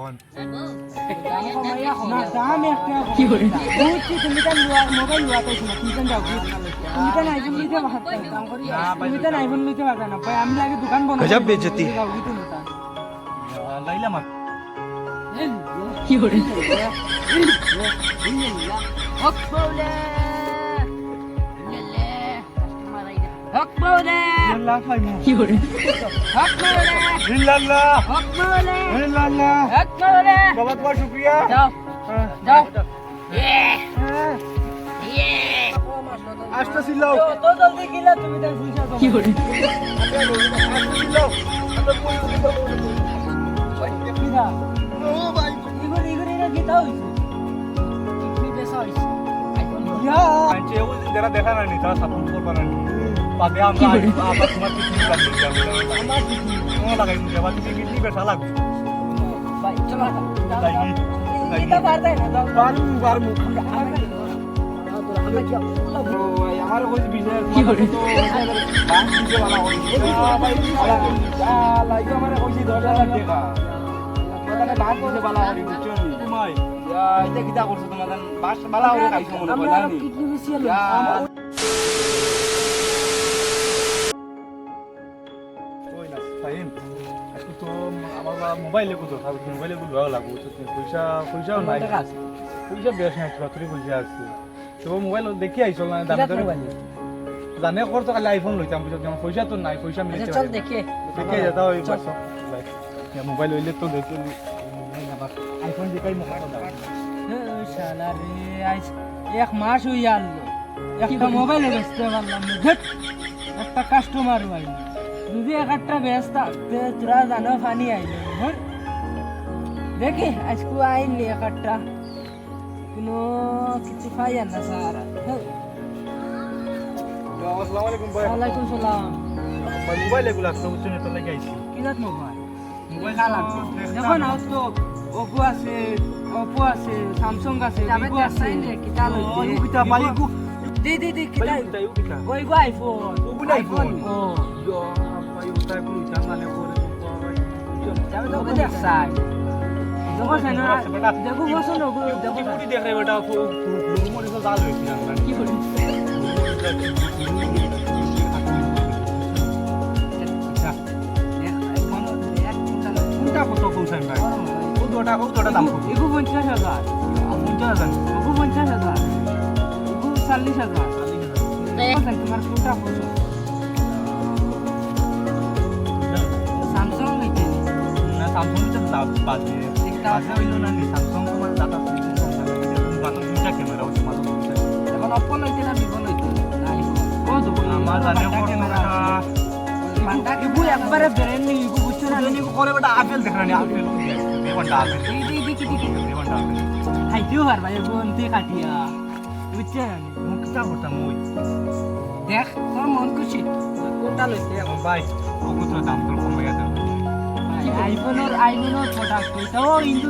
তখন না দাম একটা কি করে বুঝছি তুমি তো মোবাইল লুয়াতে শোনা তুমি তো যাও তুমি তো আইফোন নিতে পারতা তুমি তো আইফোন নিতে পারতা না ভাই আমি লাগে দোকান বন্ধ গজব বেইজ্জতি লাইলা মা কি করে কি করে বাবা তোমার শুক্রিয়া আসতেছিল কি করে যারা দেখা নানি তারা সাপোর্ট করবা নানি বাদে আমরা আবার তোমার কিছু লাগাই দেবা তুমি কিডনি বেশা লাগবে আমার কইছি বিজয় কি করে আমার কইছি 10,000 টাকা মানে বাস দিতে বালা হরি বুঝছো নি তোমায় এটা কিটা করছো তোমার বাস বালা হরি খাইছো মনে হয় না কিডনি বেশি ওই না ফাইন একটু তো আমার মোবাইলে কোথাও থাকবে মোবাইলে গুলো ভালো লাগবে পয়সাও নাই পয়সা বেশ নাই তোরা পয়সা আছে তো মোবাইল দেখি আইছো না দামে ধরে জানে কর তো খালি আইফোন লইতাম বুঝছো যেমন পয়সা তো নাই পয়সা মিলছে চল দেখে যেতে হয় বাস মোবাইল হইলে তো দেখে আইফোন দিকাই মোবাইল দাও শালা রে আইস এক মাস হই আলো একটা মোবাইল বেচতে পারলাম না ধুত একটা কাস্টমার আইলো যদি একটা ব্যস্ত থাকতে তোরা জানো ফানি আইলো হ্যাঁ দেখি আজকে আইনি একটা কোনো কিছু পাই না স্যার আসসালামু আলাইকুম ভাই ওয়ালাইকুম সালাম ভাই মোবাইল এগুলো আছে বুঝছো না তো লাগি আইছি কি জাত মোবাইল মোবাইল দেখো না তো ওপো আছে স্যামসাং আছে ভিভো আছে কিটা লইতে কিটা পাই গু দি কিটা ওই গো আইফোন ওগুলো আইফোন ও ভাই ওটা কোন জানালে করে যাবে তো দেখ সাই দেখো সাই না দেখো বসো না দেখো মুটি দেখ রে বেটা মোরে তো জাল হইছে না কি করি কোনটা কত কৌশল ভাই ওটা দাম কত এগু 50,000 50,000 এগু 50,000 এগু 40,000 তোমার কোনটা পছন্দ স্যামসাং লইতে না স্যামসাং তো দাম বাজে বাজে হইলো না নি স্যামসাং তোমার দাতা মাত্র দুইটা ক্যামেরা আছে মাত্র এখন অপো লইতে না ভিভো লইতে ও তো আমার জানে ক্যামেরা মানটা এগু একবারে ব্র্যান্ড নিউ এগু বুঝছো না জানি করে বেটা আপেল দেখরানি আপেল দেওয়ানটা আপেল কি দেওয়ানটা আপেল খাইতেও পারবা এগু অন্তে কাটিয়া বুঝছো না মুখটা হতাম ওই দেখ তোর মন খুশি কোনটা লইতে এখন ভাই কত দাম তোর কমাইয়া দেন আইফোনের প্রোডাক্ট এটা ও কিন্তু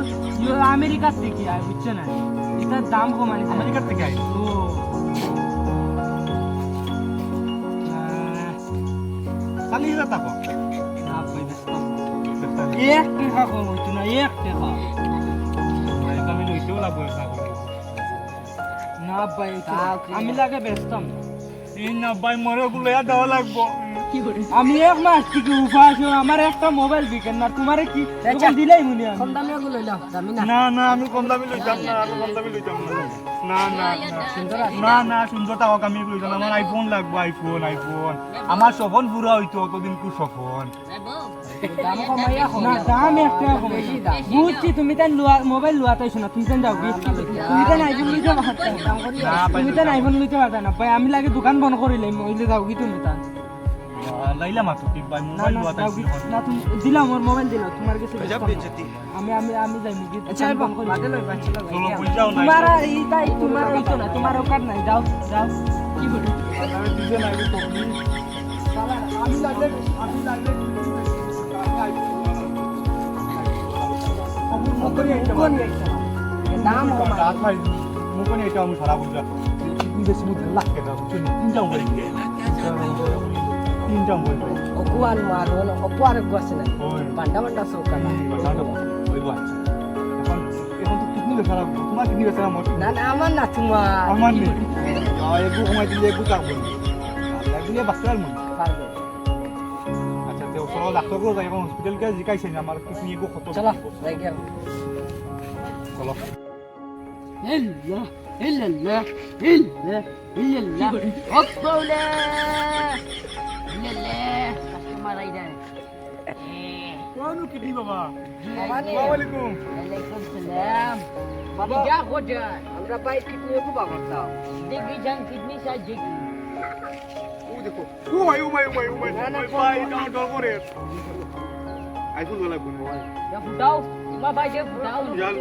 আমেরিকার থেকে আয় বুঝছো না এটার দাম কমানি আমেরিকার থেকে আই ও খালি এটা তাকো না ভাই এক টাকা কম হইতো না এক টাকা আমি লইতেও লাগবো না ভাই আমি লাগে ব্যস্তাম এই না ভাই মরে গুলো দেওয়া লাগবো আমি এক মাস থেকে উপাস আমার একটা মোবাইল বিকেন না তোমারে কি দিলেই মনে হয় কম দামি গুলো লইলাম দামি না না আমি কম দামি লইতাম না আমি কম দামি লইতাম না না না না সুন্দর টাকা আমি লইতাম আমার আইফোন লাগবো আইফোন আমার সফন পুরা হইতো অতদিন কু সফন দাম কমাইয়া না দাম একটা কমাইছি বুঝছি তুমি তাই মোবাইল লুয়াতাইছো না তুমি তাই যাও কি তুমি তাই আইফোন লইতে পারতা তুমি তাই আইফোন লইতে পারতা না ভাই আমি লাগে দোকান বন্ধ করিলাম ওইলে যাও কি তুমি তা লাইলা মাত্র কি ভাই মোবাইল লুয়াতাইছি না তুমি দিলাম ওর মোবাইল দিলাম তোমার কাছে গজব বেইজ্জতি আমি যাই মুগি আচ্ছা বন্ধ করে বাদে লই বাচ্চা চলো বুঝাও না তোমার এইটাই তোমার হইতো না তোমার ওকার নাই যাও কি বলি আমি দিতে নাই তো আমি লাগলে দাম মুখে এটা আমি সারা বুঝা বেশি মধ্যে লাখ টাকা বুঝছো তিনটা মোবাইল অকুয়ান মারো অকুয়ার গোছ না বান্ডা বান্ডা সৌকা না ওই বাচ্চা বেচা লাগবো তোমার কিডনি বেচা আমার না না আমার না তোমার আমার নেই একটু সময় দিলে একটু থাকবো লাগলে বাঁচতে পারবো না। পারবে আচ্ছা তো চলো ডাক্তার করে যাই এখন হসপিটাল কে জিকাইছে না আমার কিডনি একটু কত চলো যাই গেল চলো ইল্লা ইল্লাল্লাহ ইল্লা ইল্লাল্লাহ আকবাউলা ইল্লাল্লাহ কাস্টমার আইডা কোন কিডনি বাবা বাবা নে আসসালামু আলাইকুম ওয়ালাইকুম সালাম বাবা যা কোজা আমরা পাই কিডনি को বাগতাও দেখি জান কিডনি সাইজ দেখি ও দেখো ও মাই ভাই ডাউন ডাউন করে আইফোন গলা কোন ভাই যা ফুটাও মা ভাই যা ফুটাও জান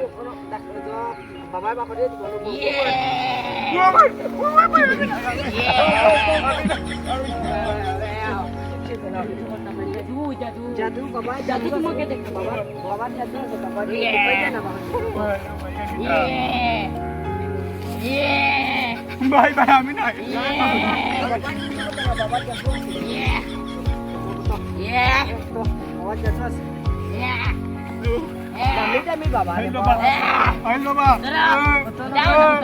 ডাক্তার যা বাবা বাবা রে বলো ও ভাই জাদু বাবা জাদু তোমাকে দেখো বাবা বাবা জাদু আছে বাবা পাইবে না বাবা ভাই ভাই আমি নাই বাবা জাদু বাবা জাদু আছে আমি বাবা আই বাবা আই বাবা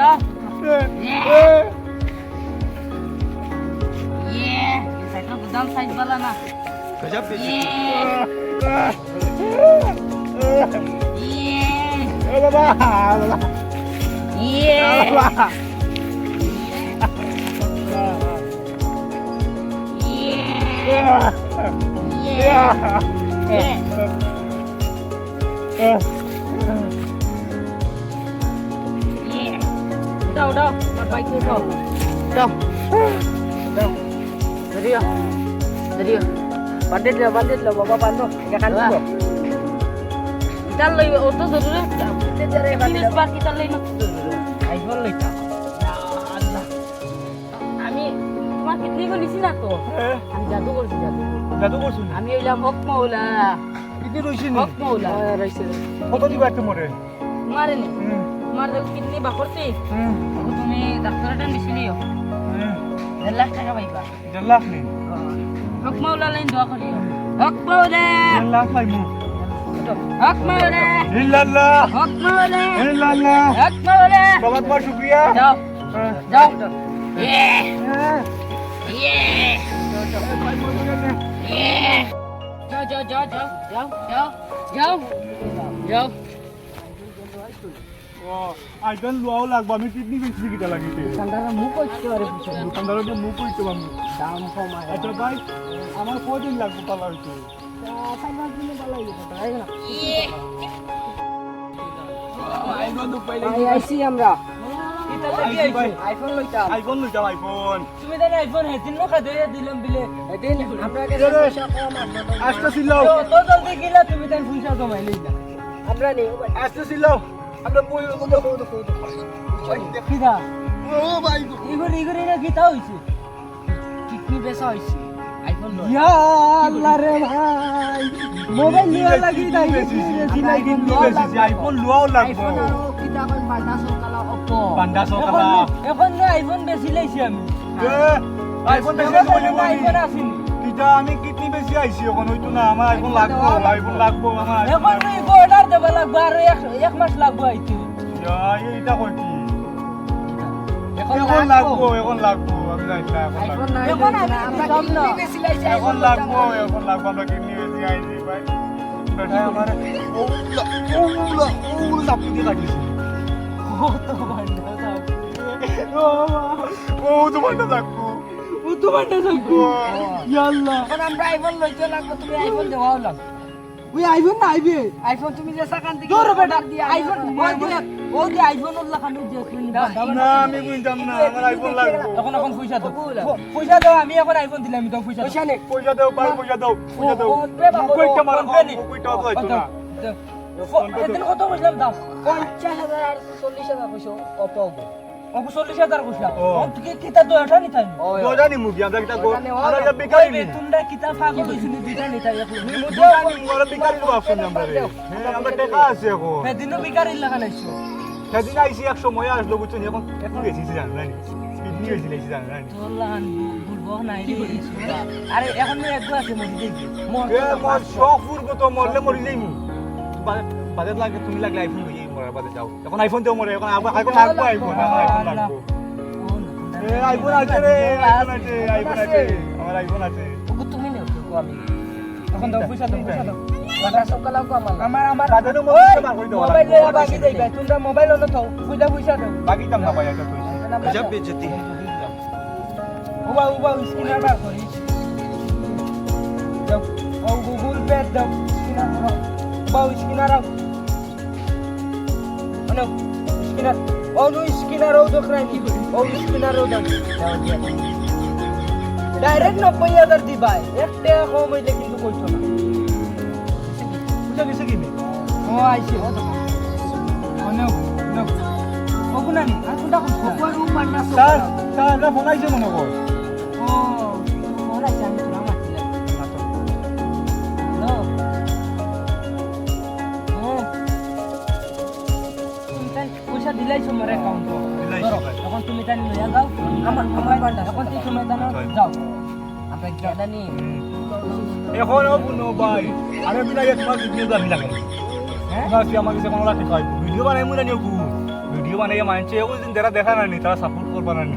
দাও সাইকেল গুদাম সাইজ वाला না গজব পেছি ও বাবা বাবা বাবা Đâu đâu, mặt bay kia đâu. Đâu. Đâu. Jadi ya. Jadi ya. Bandit lah bapak bantu. Ya kan dulu. Kita lagi auto dulu. Kita cari bandit. Ini kita lagi dulu. iPhone lagi. Ya Allah. Ami তোমার kidney को নিছি না তো আমি জাদু করছি জাদু করছুন আমি হইলাম হক মাওলা কিডনি রইছি নি হক মাওলা রইছে কত দিবা একটা মরে মারে নি তোমার কিডনি বাকরছি তুমি ডাক্তারটা নিছি নিও 1 লাখ টাকা পাইবা জল্লাহ নি হক মাওলা লাইন দোয়া করিও হক মাওলা জল্লাহ পাইমু হক মাওলা ইল্লাল্লাহ হক মাওলা ইল্লাল্লাহ হক মাওলা বাবা তোমার শুকরিয়া যাও যাও ইয়ে ইয়ে যাও যাও যাও যাও যাও যাও যাও যাও ও আইডন লওয়া লাগবো আমি কিডনি বেশি কিটা লাগিতে দোকানদার মুখ কইতে পারে দোকানদারের মুখ কইতে পারবো দাম কমায় আচ্ছা ভাই আমার কয়দিন লাগবে পালা হইতে 5 দিনে পালাই তাই না আইসি আমরা আইফোন লইতাম আইফোন লইতাম আইফোন তুমি দেন আইফোন হেদিন মুখা দিয়ে দিলাম বিলে হেদিন আমরা কাছে পয়সা কম আস্তে ছিল তো জলদি গিলা তুমি দেন পয়সা জমাই লইলা আমরা নেই আস্তে ছিল আমরা বই কিদা ও ভাই ইগর এরা গীতা হইছে কিডনি বেচা হইছে আইফোন লই ইয়া আল্লাহ রে ভাই মোবাইল নিয়ে লাগি তাই বেশি আইফোন লওয়া লাগবে আইফোন আর কিতা কোন বান্ডা সকালা অপো বান্ডা সকালা এখন না আইফোন বেশি লাইছি আমি আইফোন বেশি আইফোন আসিনি কিটা আমি কিডনি বেশি আইছি এখন হইতো না আমার আইফোন লাগবো আমার এখন অর্ডার দেব লাগবে আর এক মাস লাগবে আইতে এইটা কই কি এখন এখন লাগবো আমি জানি না এখন না এখন আমরা কিডনি বেশি লাইছি এখন লাগবো আমরা কিডনি বেশি আইছি ভাই বেটা আমার ওগুলো চাপু দিয়ে কাটিয়েছি ও তোমার না থাকবো ইয়াল্লাহ এখন আমরা আইফোন লইতে লাগবে তুমি আইফোন দেওয়াও লাগবে ওই আইফোন না আইবে আইফোন তুমি যে সাকান থেকে দূর বেটা আইফোন ও যে আইফোন ওর লাখানো যে না আমি বুঝতাম না আমার আইফোন লাগবে এখন পয়সা দাও আমি এখন আইফোন দিলাম আমি তো পয়সা নেই পয়সা দাও ভাই পয়সা দাও কইটা মার কইটা তো আইতো না এদিন কত কইলাম দাও 50,000 আর 40,000 কইছো কত হবে ওকে 40,000 কইছা ও কি কিতা তো এটা নিতাই দোজানি মুগি আমরা কিটা গো আমরা যা বেকারি নি তোমরা কিতা ফাগল হইছিনি দুইটা নিতাই এখন দোজানি মোরা বেকারি তো আপশন আমরা রে আমরা টাকা আছে এখন এদিনও বেকারি লাগাইছো সেদিন আইছি এক সময় আসলো বুঝছেন এখন গেছি জানেন না কিডনি হয়েছিল জানেন না তোর লাগান বলবো নাই আরে এখন আমি একবার আছে মরি দেখি মোর শখ ফুরবো তো মরলে মরি যাইমু বাজার লাগে তুমি লাগলে আইফোন লইয়ে মরার বাদে যাও এখন আইফোন দেও মরে এখন আইফোন আইফোন লাগবো আইফোন আছে রে আইফোন আছে আমার আইফোন আছে ওগো তুমি নেও তো আমি এখন দাও পয়সা দাও ওটা সকালেও কো আমার দাদা তো মোবাইল বার করে দাও মোবাইল এ বাকি দেইবা তোমরা মোবাইল অন থাও পয়সা দাও বাকি দাম না পাই এটা পয়সা गजब बेइज्जती है উবা স্ক্যানার বার করি দাও ও গুগল পে দাও স্ক্যানার আনো স্ক্যানার ও নো স্ক্যানার ও দেখরাই নি ও স্ক্যানার ও দাও ডাইরেক্ট 90000 দিবাই একটা কম হইলে কিন্তু কইছো না পয়সা দিছে কি ও আইছে ও দেখো নো ওগুনানি আর কোনটা কোন রুম বান্না স্যার স্যার ফোন আইছে মনে কর ও ওরা জানি তো আমার হ্যালো তুমি তাই পয়সা দিলাইছো মোর অ্যাকাউন্টে দিলাইছো ভাই। এখন তুমি তাই নিয়ে যাও আমার বান্ডা এখন তুই সময় দাও যাও আমরা গেলা নি এখন ও বুনো ভাই আমি বিলাই তোমার ভিডিও দাবি লাগে হ্যাঁ না কি আমার কাছে কোনো লাঠি খাই ভিডিও বানাই মুই জানি গু ভিডিও বানাই মানছে ও দিন যারা দেখা না নি তারা সাপোর্ট করবা না নি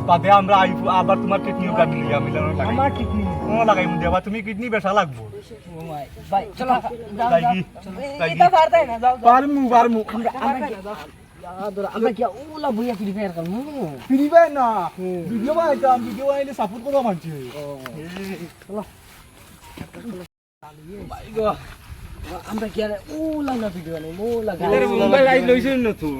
তাতে আমরা আবার তোমার কিডনিও কাটি লিয়া মিলানো লাগে আমার ঠিক নেই কোনো লাগাই মুই দেবা তুমি কিডনি বেচা লাগবো ভাই চলো যাও যাই যাও কি? যাই কি? এটা পারতাই না যাও পারমু আমরা কি ওলা বইয়া ফ্রি ফায়ার করব ফিরিবে না ভিডিও বানাইতাম ভিডিও বানাইলে সাপোর্ট করবা মানছে আমরা কি আর ওলা না ভিডিও বানাই ওলা মোবাইল আই লইছেন নতুন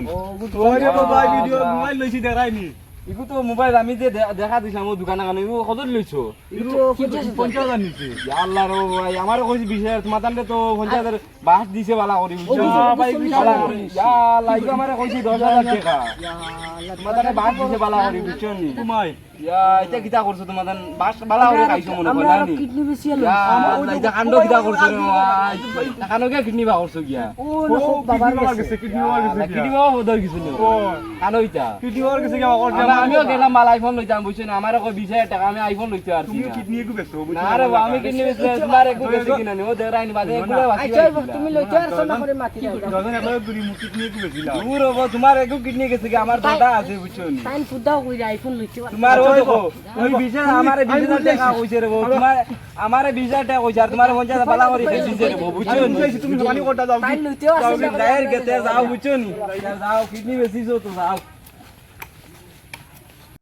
ওরে বাবা ভিডিও মোবাইল লইছি দেখাইনি ইগু তো মোবাইল আমি যে দেখা দিছিলাম ও দোকানে কানে ইগু কত লইছো এগুলো 50,000 নিছে আল্লাহ রো ভাই আমারও কইছি 20000 তোমার দামে তো 50,000 বাস দিছে বালা করি বুঝছো ভাই, বালা করি ইয়া আল্লাহ ইগু আমারে কইছি 10000 টাকা তোমার দামে বাস দিছে বালা করি বুঝছো নি তোমায় ইয়া এটা কিটা করছো তোমার দাম বাস বালা করে খাইছো মনে আমরা করলা নি কিডনি বেশি হলো ইয়া আল্লাহ এটা কাণ্ড কিটা করছো রে ভাই কানো কে কিডনি বা করছো গিয়া ও লোক বাবার বাবার গেছে গেছে কিডনি বাবার গেছে কিডনি বা হদর কিছু নি ও কানো ইটা কিডনি বাবার গেছে কি আমার আমিও গেলাম মাল আইফোন লইতাম বুঝছো না আমারও কই 20000 টাকা আমি আইফোন লইতে পারছি তুমি না কিডনি একটু বেচো না রে বাবা, আমি কিডনি বেচলে তোমার একটু বেশি কিনা নি ও দেরাইনি বাদে এগুলো বাকি আচ্ছা তুমি লইতে আর সোনা করে মাটি দাও দজন একবার দুরি মু কিডনি একটু বেচিলা দূর হবো তোমার একটু কিডনি গেছে কি আমার দুটা আছে বুঝছো নি টাইম ফুদাও কইরা আইফোন লইতে তোমার ও দেখো ওই বিশাল আমারে 20000 টাকা কইছে রে বউ তোমার আমারে 20000 টাকা কইছে আর তোমার 50 বালা করে দিছে রে বউ বুঝছো নি তুমি জমানি করতে যাও টাইম লইতেও যাও আছে ডায়ের গেতে যাও বুঝছো নি যাও কিডনি বেচিছো তো যাও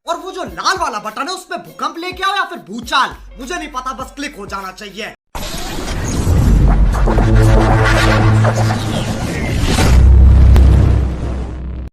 और वो जो लाल वाला बटन है उसमें भूकंप लेके आओ या फिर भूचाल मुझे नहीं पता बस क्लिक हो जाना चाहिए